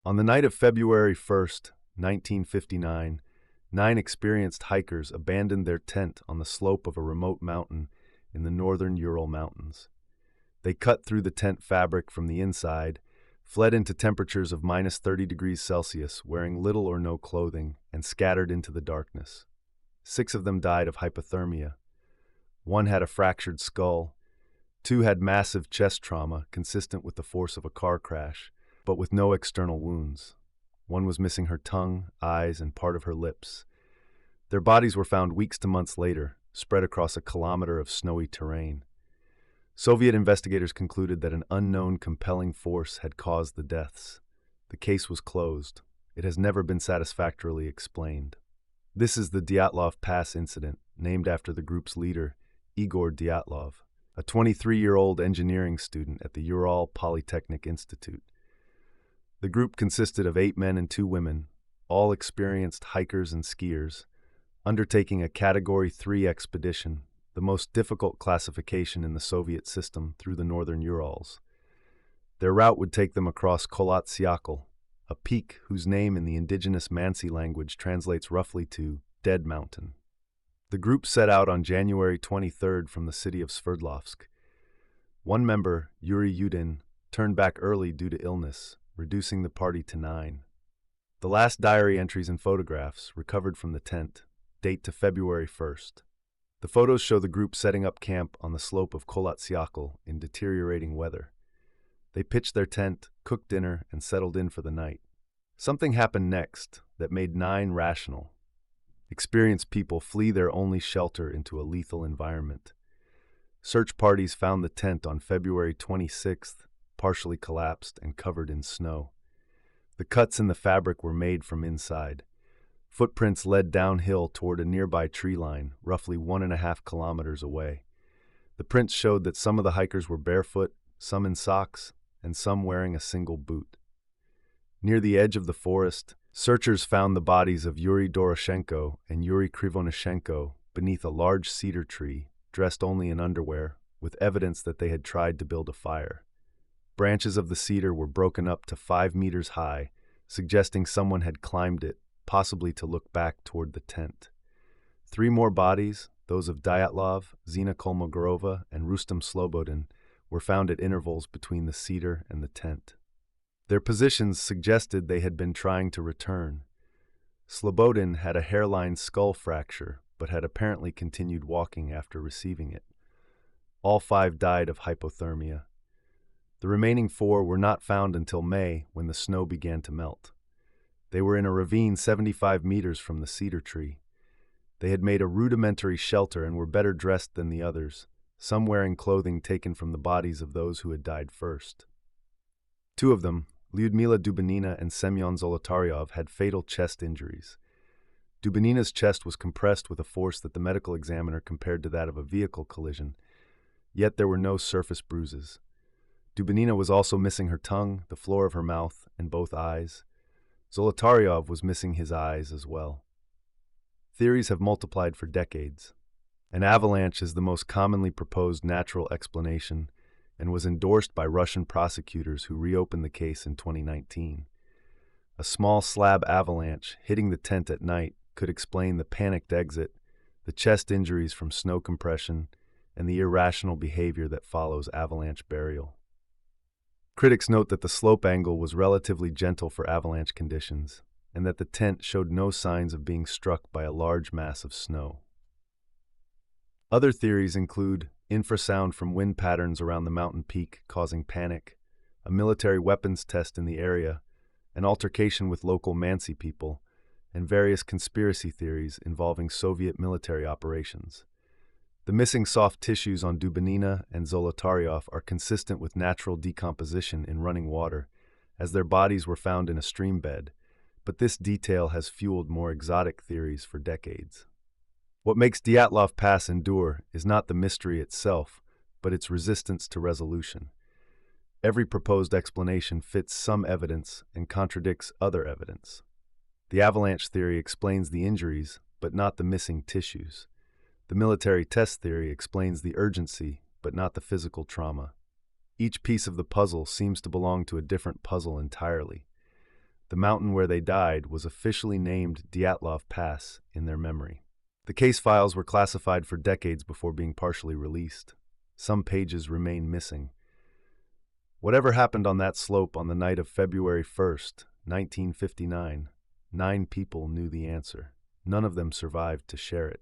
On the night of February 1st, 1959, 9 experienced hikers abandoned their tent on the slope of a remote mountain in the northern Ural Mountains. They cut through the tent fabric from the inside, fled into temperatures of minus 30 degrees Celsius, wearing little or no clothing, and scattered into the darkness. 6 of them died of hypothermia. 1 had a fractured skull. 2 had massive chest trauma consistent with the force of a car crash, but with no external wounds. 1 was missing her tongue, eyes, and part of her lips. Their bodies were found weeks to months later, spread across a kilometer of snowy terrain. Soviet investigators concluded that an unknown compelling force had caused the deaths. The case was closed. It has never been satisfactorily explained. This is the Dyatlov Pass incident, named after the group's leader, Igor Dyatlov, a 23-year-old engineering student at the Ural Polytechnic Institute. The group consisted of 8 men and 2 women, all experienced hikers and skiers, undertaking a Category 3 expedition, the most difficult classification in the Soviet system, through the northern Urals. Their route would take them across Kholat Syakhl, a peak whose name in the indigenous Mansi language translates roughly to Dead Mountain. The group set out on January 23rd from the city of Sverdlovsk. One member, Yuri Yudin, turned back early due to illness, reducing the party to 9. The last diary entries and photographs, recovered from the tent, date to February 1st. The photos show the group setting up camp on the slope of Kholat Syakhl in deteriorating weather. They pitched their tent, cooked dinner, and settled in for the night. Something happened next that made 9 rational. Experienced people flee their only shelter into a lethal environment. Search parties found the tent on February 26th, partially collapsed and covered in snow. The cuts in the fabric were made from inside. Footprints led downhill toward a nearby tree line, roughly 1.5 kilometers away. The prints showed that some of the hikers were barefoot, some in socks, and some wearing a single boot. Near the edge of the forest, searchers found the bodies of Yuri Doroshenko and Yuri Krivonishenko beneath a large cedar tree, dressed only in underwear, with evidence that they had tried to build a fire. Branches of the cedar were broken up to 5 meters high, suggesting someone had climbed it, possibly to look back toward the tent. 3 more bodies, those of Dyatlov, Zina Kolmogorova, and Rustam Slobodin, were found at intervals between the cedar and the tent. Their positions suggested they had been trying to return. Slobodin had a hairline skull fracture, but had apparently continued walking after receiving it. All 5 died of hypothermia. The remaining 4 were not found until May, when the snow began to melt. They were in a ravine 75 meters from the cedar tree. They had made a rudimentary shelter and were better dressed than the others, some wearing clothing taken from the bodies of those who had died first. 2 of them, Lyudmila Dubinina and Semyon Zolotaryov, had fatal chest injuries. Dubinina's chest was compressed with a force that the medical examiner compared to that of a vehicle collision, yet there were no surface bruises. Dubinina was also missing her tongue, the floor of her mouth, and both eyes. Zolotaryov was missing his eyes as well. Theories have multiplied for decades. An avalanche is the most commonly proposed natural explanation and was endorsed by Russian prosecutors who reopened the case in 2019. A small slab avalanche hitting the tent at night could explain the panicked exit, the chest injuries from snow compression, and the irrational behavior that follows avalanche burial. Critics note that the slope angle was relatively gentle for avalanche conditions, and that the tent showed no signs of being struck by a large mass of snow. Other theories include infrasound from wind patterns around the mountain peak causing panic, a military weapons test in the area, an altercation with local Mansi people, and various conspiracy theories involving Soviet military operations. The missing soft tissues on Dubinina and Zolotaryov are consistent with natural decomposition in running water, as their bodies were found in a stream bed, but this detail has fueled more exotic theories for decades. What makes Dyatlov Pass endure is not the mystery itself, but its resistance to resolution. Every proposed explanation fits some evidence and contradicts other evidence. The avalanche theory explains the injuries, but not the missing tissues. The military test theory explains the urgency, but not the physical trauma. Each piece of the puzzle seems to belong to a different puzzle entirely. The mountain where they died was officially named Dyatlov Pass in their memory. The case files were classified for decades before being partially released. Some pages remain missing. Whatever happened on that slope on the night of February 1st, 1959, 9 people knew the answer. None of them survived to share it.